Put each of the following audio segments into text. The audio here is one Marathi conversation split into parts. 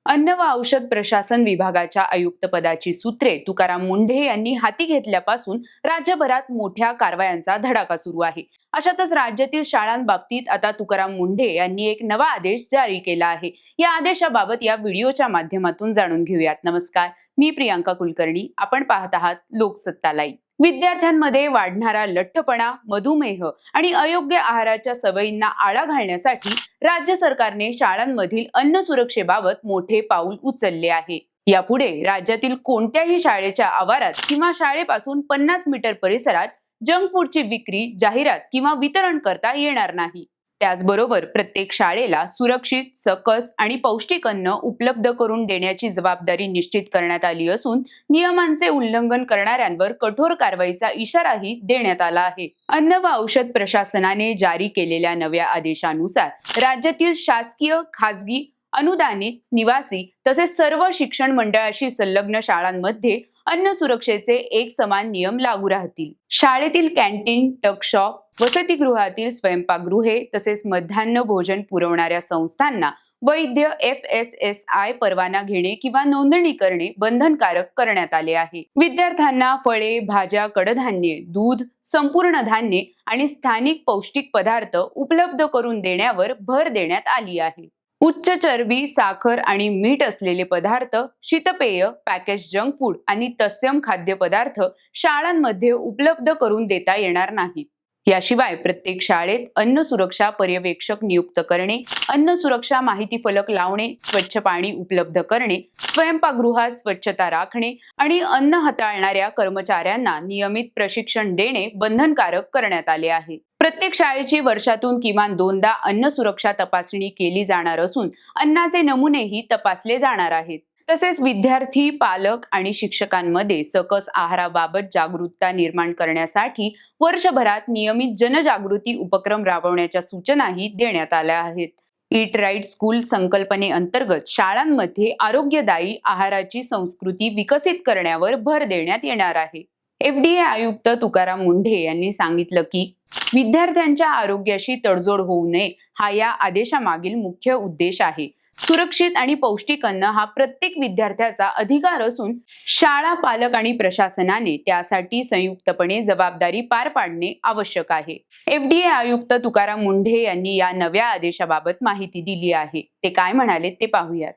अन्न व औषध प्रशासन विभागाच्या आयुक्तपदाची सूत्रे तुकाराम मुंढे यांनी हाती घेतल्यापासून राज्यभरात मोठ्या कारवायांचा धडाका सुरू आहे। अशातच राज्यातील शाळांबाबतीत आता तुकाराम मुंढे यांनी एक नवा आदेश जारी केला आहे। या आदेशाबाबत या व्हिडिओच्या माध्यमातून जाणून घेऊयात। नमस्कार, मी प्रियांका कुलकर्णी, आपण पाहत आहात लोकसत्ता लाईव्ह। विद्यार्थ्यांमध्ये वाढणारा लठ्ठपणा, मधुमेह आणि अयोग्य आहाराच्या सवयींना आळा घालण्यासाठी राज्य सरकारने शाळांमधील अन्न सुरक्षेबाबत मोठे पाऊल उचलले आहे। यापुढे राज्यातील कोणत्याही शाळेच्या आवारात किंवा शाळेपासून 50 मीटर परिसरात जंक फूडची विक्री, जाहिरात किंवा वितरण करता येणार नाही। त्याचबरोबर प्रत्येक शाळेला सुरक्षित, सकस आणि पौष्टिक अन्न उपलब्ध करून देण्याची जबाबदारी निश्चित करण्यात आली असून नियमांचे उल्लंघन करणाऱ्यांवर कठोर कारवाईचा इशाराही देण्यात आला आहे। अन्न व औषध प्रशासनाने जारी केलेल्या नव्या आदेशानुसार राज्यातील शासकीय, खासगी, अनुदानित, निवासी तसेच सर्व शिक्षण मंडळाशी संलग्न शाळांमध्ये अन्न सुरक्षेचे एक समान नियम लागू राहतील। शाळेतील कॅन्टीन, टकशॉप, वसतिगृहातील स्वयंपाकगृहे तसेच मध्यान्ह भोजन पुरवणाऱ्या संस्थांना वैध FSSAI परवाना घेणे किंवा नोंदणी करणे बंधनकारक करण्यात आले आहे। विद्यार्थ्यांना फळे, भाज्या, कडधान्ये, दूध, संपूर्ण धान्ये आणि स्थानिक पौष्टिक पदार्थ उपलब्ध करून देण्यावर भर देण्यात आली आहे। उच्च चरबी, साखर आणि मीठ असलेले पदार्थ, शीतपेय, पॅकेज जंक फूड आणि तत्सम खाद्यपदार्थ शाळांमध्ये उपलब्ध करून देता येणार नाहीत। याशिवाय प्रत्येक शाळेत अन्न सुरक्षा पर्यवेक्षक नियुक्त करणे, अन्न सुरक्षा माहिती फलक लावणे, स्वच्छ पाणी उपलब्ध करणे, स्वयंपाकगृहात स्वच्छता राखणे आणि अन्न हाताळणाऱ्या कर्मचाऱ्यांना नियमित प्रशिक्षण देणे बंधनकारक करण्यात आले आहे। प्रत्येक शाळेची वर्षातून किमान 2दा अन्न सुरक्षा तपासणी केली जाणार असून अन्नाचे नमुनेही तपासले जाणार आहेत। तसेच विद्यार्थी, पालक आणि शिक्षकांमध्ये सकस आहाराबाबत जागरूकता निर्माण करण्यासाठी वर्षभरात नियमित जनजागृती उपक्रम राबवण्याच्या सूचनाही देण्यात आल्या आहेत। ईट राईट स्कूल संकल्पनेअंतर्गत शाळांमध्ये आरोग्यदायी आहाराची संस्कृती विकसित करण्यावर भर देण्यात येणार आहे। FDA आयुक्त तुकाराम मुंढे यांनी सांगितलं की विद्यार्थ्यांच्या आरोग्याशी तडजोड होऊ नये हा या आदेशामागील मुख्य उद्देश आहे। सुरक्षित आणि पौष्टिक अन्न हा प्रत्येक विद्यार्थ्याचा अधिकार असून शाळा, पालक आणि प्रशासनाने त्यासाठी संयुक्तपणे जबाबदारी पार पाडणे आवश्यक आहे। FDA आयुक्त तुकाराम मुंढे यांनी या नव्या आदेशाबाबत माहिती दिली आहे। ते काय म्हणाले ते पाहूयात।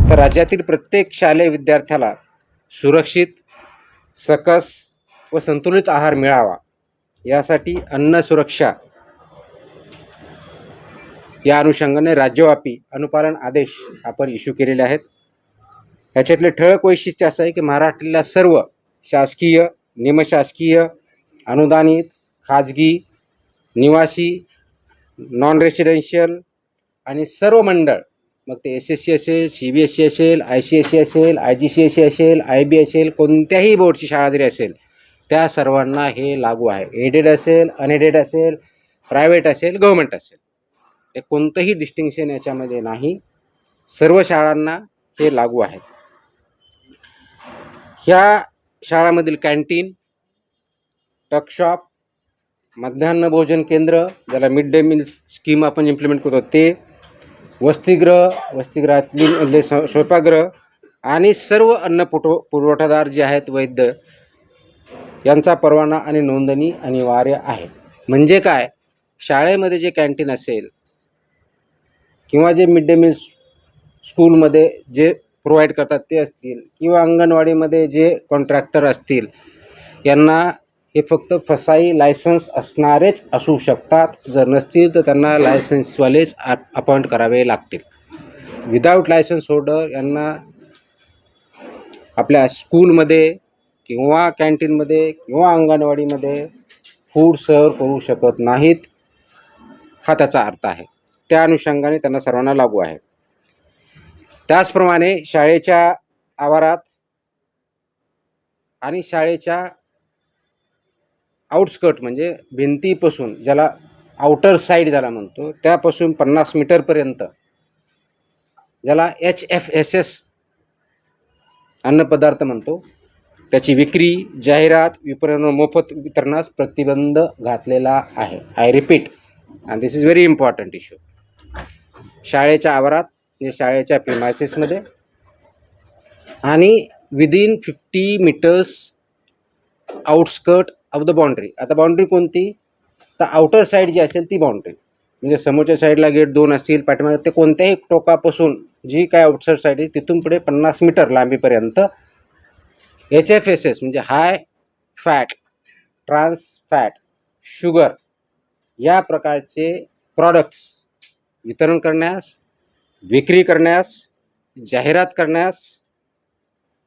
तर राज्यातील प्रत्येक शालेय विद्यार्थ्याला सुरक्षित, सकस व संतुलित आहार मिळावा यासाठी अन्न सुरक्षा या अनुषंगाने राज्यव्यापी अनुपालन आदेश आपण इश्यू केलेले आहेत। याच्यातले ठळक वैशिष्ट्य असं आहे की महाराष्ट्रातल्या सर्व शासकीय, निमशासकीय, अनुदानित, खाजगी, निवासी, नॉन रेसिडेन्शियल आणि सर्व मंडळ, मग ते SSC असेल, CBSE असेल, ICSE असेल, IGCSE असेल, IB असेल, कोणत्याही बोर्डची शाळा जरी असेल त्या सर्वांना हे लागू आहे। एडेड असेल, अनएडेड असेल, प्रायव्हेट असेल, गव्हर्नमेंट असेल, हे कोणतंही डिस्टिंक्शन याच्यामध्ये नाही। सर्व शाळांना हे लागू आहे। ह्या शाळांमधील कॅन्टीन, टकशॉप, मध्यान्ह भोजन केंद्र, ज्याला मिड डे मील स्कीम आपण इम्प्लिमेंट करतो ते, वसतिगृहातले स्वयंपाकगृह आणि सर्व अन्न पुरवठादार जे आहेत वैद्य, यांचा परवाना आणि नोंदणी अनिवार्य आहे। म्हणजे काय, शाळेमध्ये जे कॅन्टीन असेल किंवा जे मिड डे मील स्कूलमध्ये जे प्रोव्हाइड करतात ते असतील किंवा अंगणवाडीमध्ये जे कॉन्ट्रॅक्टर असतील, यांना हे फक्त फसाई लायसन्स असणारेच असू शकतात। जर नसतील तर त्यांना लायसन्सवालेच अपॉइंट करावे लागतील। विदाऊट लायसन्स होल्डर यांना आपल्या स्कूलमध्ये किंवा कॅन्टीनमध्ये किंवा अंगणवाडीमध्ये फूड सर्व करू शकत नाहीत, हा त्याचा अर्थ आहे। त्या अनुषंगाने त्यांना सर्वांना लागू आहे। त्याचप्रमाणे शाळेच्या आवारात आणि शाळेच्या आउटस्कर्ट म्हणजे भिंतीपासून, ज्याला आउटर साईड ज्याला म्हणतो, त्यापासून 50 मीटरपर्यंत, ज्याला HFSS अन्नपदार्थ म्हणतो, त्याची विक्री, जाहिरात, विपणन, मोफत वितरणास प्रतिबंध घातलेला आहे। I repeat, and this is very important issue. शाळेच्या आवारात, म्हणजे शाळेच्या प्रिमायसेसमध्ये आणि within 50 metres outskirt of the boundary. आता बाउंड्री कोणती, तर आउटर साईड जी असेल ती बाउंड्री, म्हणजे समोरच्या साईडला गेट 2 असतील, पाठीमागे ते कोणत्याही टोकापासून जी काय आउटसाईड साईड आहे तिथून पुढे 50 मीटर लांबीपर्यंत HFSS म्हणजे high fat, trans fat, sugar या प्रकारचे प्रॉडक्ट्स वितरण करण्यास, विक्री करण्यास, जाहिरात करण्यास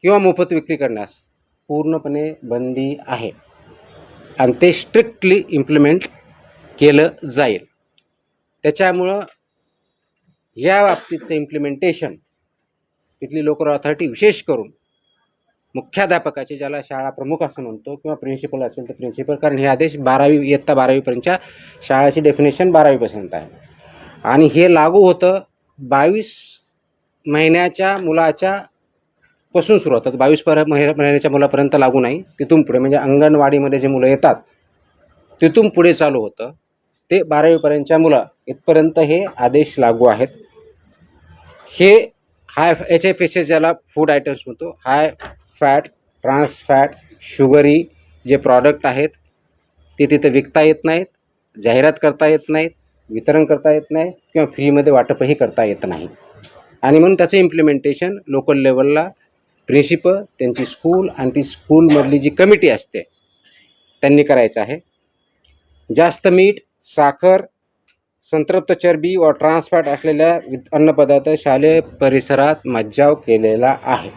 किंवा मोफत विक्री करण्यास पूर्णपणे बंदी आहे आणि ते स्ट्रिक्टली इम्प्लिमेंट केलं जाईल. त्याच्यामुळं या बाबतीचं इम्प्लिमेंटेशन तिथली लोकल अथॉरिटी विशेष करून मुख्याध्यापकाचे, ज्याला शाळा प्रमुख असं म्हणतो, किंवा प्रिन्सिपल असेल तर प्रिन्सिपल, कारण हे आदेश 12वी इयत्ता 12वीपर्यंतच्या शाळाची डेफिनेशन 12वीपर्यंत आहे आणि हे लागू होतं 22 महिन्याच्या मुलाच्या पासून सुरू होतात. 22 महिन्याच्या मुलापर्यंत लागू नाही, तिथून पुढे म्हणजे अंगणवाडीमध्ये जे मुलं येतात तिथून पुढे चालू होतं. ते 12वीपर्यंतच्या मुलं इथपर्यंत हे आदेश लागू आहेत. हे हाय HFSS ज्याला फूड आयटम्स म्हणतो, high fat, trans fat, sugary जे प्रॉडक्ट आहेत ते तिथं विकता येत नाहीत, जाहिरात करता येत नाहीत, वितरण करता येत नाही किंवा फ्रीमध्ये वाटपही करता येत नाही. आणि म्हणून त्याचं इम्प्लिमेंटेशन लोकल लेवलला प्रिन्सिपल, त्यांची स्कूल आणि ती स्कूलमधली जी कमिटी असते त्यांनी करायचं आहे. जास्त मीठ, साखर, संतृप्त चरबी व ट्रान्सफॅट असलेल्या अन्नपदार्थ शालेय परिसरात मज्जाव केलेला आहे.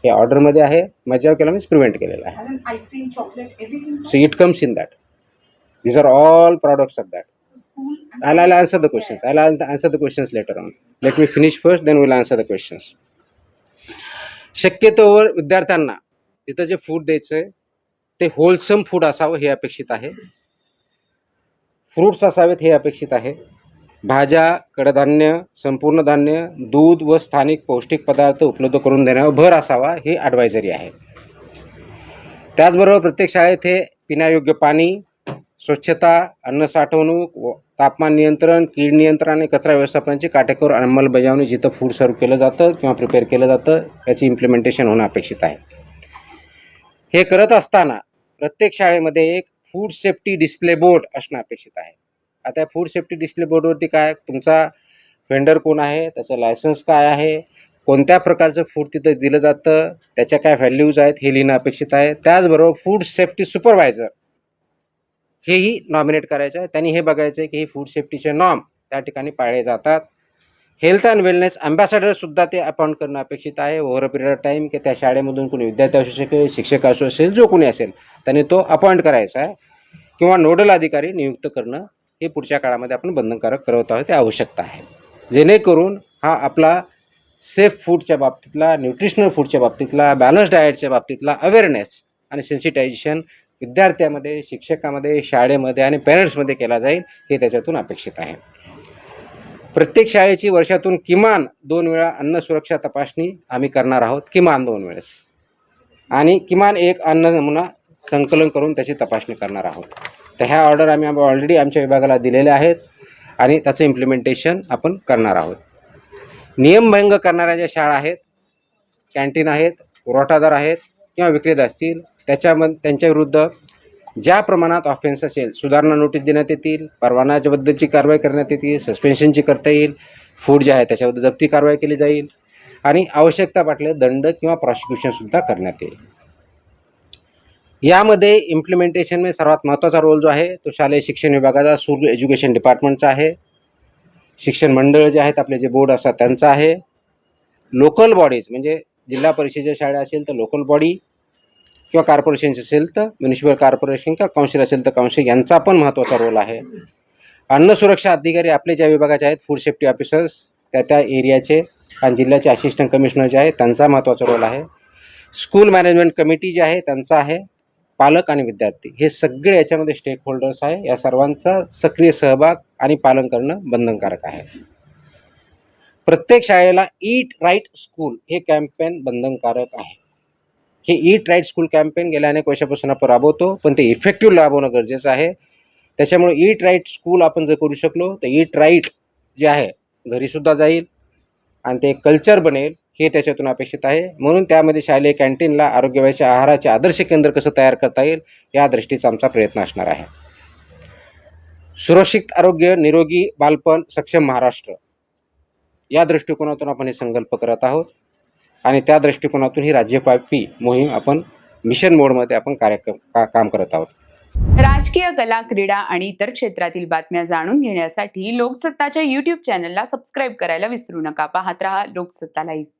हे ऑर्डरमध्ये आहे. मज्जाव केला मीन्स प्रिव्हेंट केलेला आहे. Ice cream, chocolate, everything. So it comes in that. These are all products of that. So school. I'll answer the questions. I'll answer the questions later on. Let me finish first, then we'll answer the questions. शक्यतोवर विद्यार्थ्यांना इथं जे फूड द्यायचंय ते होलसम फूड असावं हे अपेक्षित आहे. फ्रूट्स असावेत हे अपेक्षित आहे. भाज्या, कडधान्य, संपूर्ण धान्य, दूध व स्थानिक पौष्टिक पदार्थ उपलब्ध करून देण्यावर भर असावा हे ॲडवायझरी आहे. त्याचबरोबर प्रत्येक शाळेत हे पिण्यायोग्य पाणी, स्वच्छता, अन्न साठवणूक, तापमान नियंत्रण, कीड नियंत्रण आणि कचरा व्यवस्थापनाची काटेकोर अंमलबजावणी जिथं फूड सर्व केलं जातं किंवा प्रिपेअर केलं जातं त्याची इम्प्लिमेंटेशन होणं अपेक्षित आहे. हे करत असताना प्रत्येक शाळेमध्ये एक फूड सेफ्टी डिस्प्ले बोर्ड असणं अपेक्षित आहे. आता फूड सेफ्टी डिस्प्ले बोर्डवरती काय, तुमचा व्हेंडर कोण आहे, त्याचं लायसन्स काय आहे, कोणत्या प्रकारचं फूड तिथं दिलं जातं, त्याच्या काय व्हॅल्यूज आहेत हे लिहिणं अपेक्षित आहे. त्याचबरोबर फूड सेफ्टी सुपरवायझर हेही नॉमिनेट करायचं आहे. त्यांनी हे बघायचं आहे की हे फूड सेफ्टीचे नॉर्म त्या ठिकाणी पाळले जातात. हेल्थ अँड वेलनेस अँबॅसेडरसुद्धा ते अपॉइंट करणं अपेक्षित आहे over a period of time, की त्या शाळेमधून कोणी विद्यार्थी असू शकेल, शिक्षक असू असेल, जो कोणी असेल त्यांनी तो अपॉइंट करायचा आहे किंवा नोडल अधिकारी नियुक्त करणं हे पुढच्या काळामध्ये आपण बंधनकारक करत आहोत, ते आवश्यकता आहे. जेणेकरून हा आपला सेफ फूडच्या बाबतीतला, न्यूट्रिशनल फूडच्या बाबतीतला, बॅलन्स डाएटच्या बाबतीतला अवेअरनेस आणि सेन्सिटायझेशन विद्यार्थ्यामध्ये, शिक्षकामध्ये, शाळेमध्ये आणि पेरेंट्समध्ये केला जाईल हे त्याच्यातून अपेक्षित आहे. प्रत्येक शाळेची वर्षातून किमान 2 वेळा अन्न सुरक्षा तपासणी आम्ही करणार आहोत, किमान 2 वेळेस, आणि किमान एक अन्न नमुना संकलन करून त्याची तपासणी करणार आहोत. तर ह्या ऑर्डर आम्ही ऑलरेडी आमच्या विभागाला दिलेल्या आहेत आणि त्याचं इम्प्लिमेंटेशन आपण करणार आहोत. नियमभंग करणाऱ्या ज्या शाळा आहेत, कॅन्टीन आहेत, पुरवठादार आहेत किंवा विक्रेते असतील त्यांच्या विरुद्ध ज्या प्रमाणात ऑफेन्स असेल सुधारणा नोटीस देण्यात येतील, परवानाच्याबद्दलची कारवाई करण्यात येतील, सस्पेन्शनची करता येईल, फूड जे आहे त्याच्याबद्दल जप्ती कारवाई केली जाईल आणि आवश्यकता वाटले दंड किंवा प्रॉसिक्युशनसुद्धा करण्यात येईल. यामध्ये इम्प्लिमेंटेशनमध्ये सर्वात महत्त्वाचा रोल जो आहे तो शालेय शिक्षण विभागाचा, स्कूल एज्युकेशन डिपार्टमेंटचा आहे. शिक्षण मंडळ जे आहेत आपले, जे बोर्ड असतात त्यांचा आहे. लोकल बॉडीज म्हणजे जिल्हा परिषदेच्या शाळा असेल तर लोकल बॉडी किंवा कॉर्पोरेशनचे असेल तर म्युनिसिपल कॉर्पोरेशन किंवा काउन्सिल असेल तर काउन्सिल, यांचा पण महत्त्वाचा रोल आहे. अन्न सुरक्षा अधिकारी आपले ज्या विभागाचे आहेत, फूड सेफ्टी ऑफिसर्स त्या एरियाचे आणि जिल्ह्याचे असिस्टंट कमिशनर जे आहे त्यांचा महत्त्वाचा रोल आहे. स्कूल मॅनेजमेंट कमिटी जे आहे त्यांचा आहे. पालक आणि विद्यार्थी हे सगळे याच्यामध्ये स्टेक होल्डर्स आहे. या सर्वांचा सक्रिय सहभाग आणि पालन करणं बंधनकारक आहे. प्रत्येक शाळेला ईट राईट स्कूल हे कॅम्पेन बंधनकारक आहे. हे ईट राईट स्कूल कॅम्पेन गेल्या अनेक वर्षापासून आपण राबवतो, पण ते इफेक्टिव्ह राबवणं गरजेचं आहे. त्याच्यामुळे ईट राईट स्कूल आपण जर करू शकलो तर ईट राईट जे आहे घरीसुद्धा जाईल आणि ते कल्चर बनेल हे त्याच्यातून अपेक्षित आहे. म्हणून त्यामध्ये शालेय कॅन्टीनला आरोग्यवाहीच्या आहाराचे आदर्श केंद्र कसं तयार करता येईल या दृष्टीचा आमचा प्रयत्न असणार आहे. सुरक्षित आरोग्य, निरोगी बालपण, सक्षम महाराष्ट्र या दृष्टिकोनातून आपण हे संकल्प करत आहोत आणि त्या दृष्टिकोनातून ही राज्यव्यापी मोहीम आपण मिशन मोडमध्ये आपण काम करत आहोत. राजकीय, कला, क्रीडा आणि इतर क्षेत्रातील बातम्या जाणून घेण्यासाठी लोकसत्ताच्या YouTube चॅनलला सबस्क्राईब करायला विसरू नका. पाहत रहा लोकसत्ता लाईव्ह.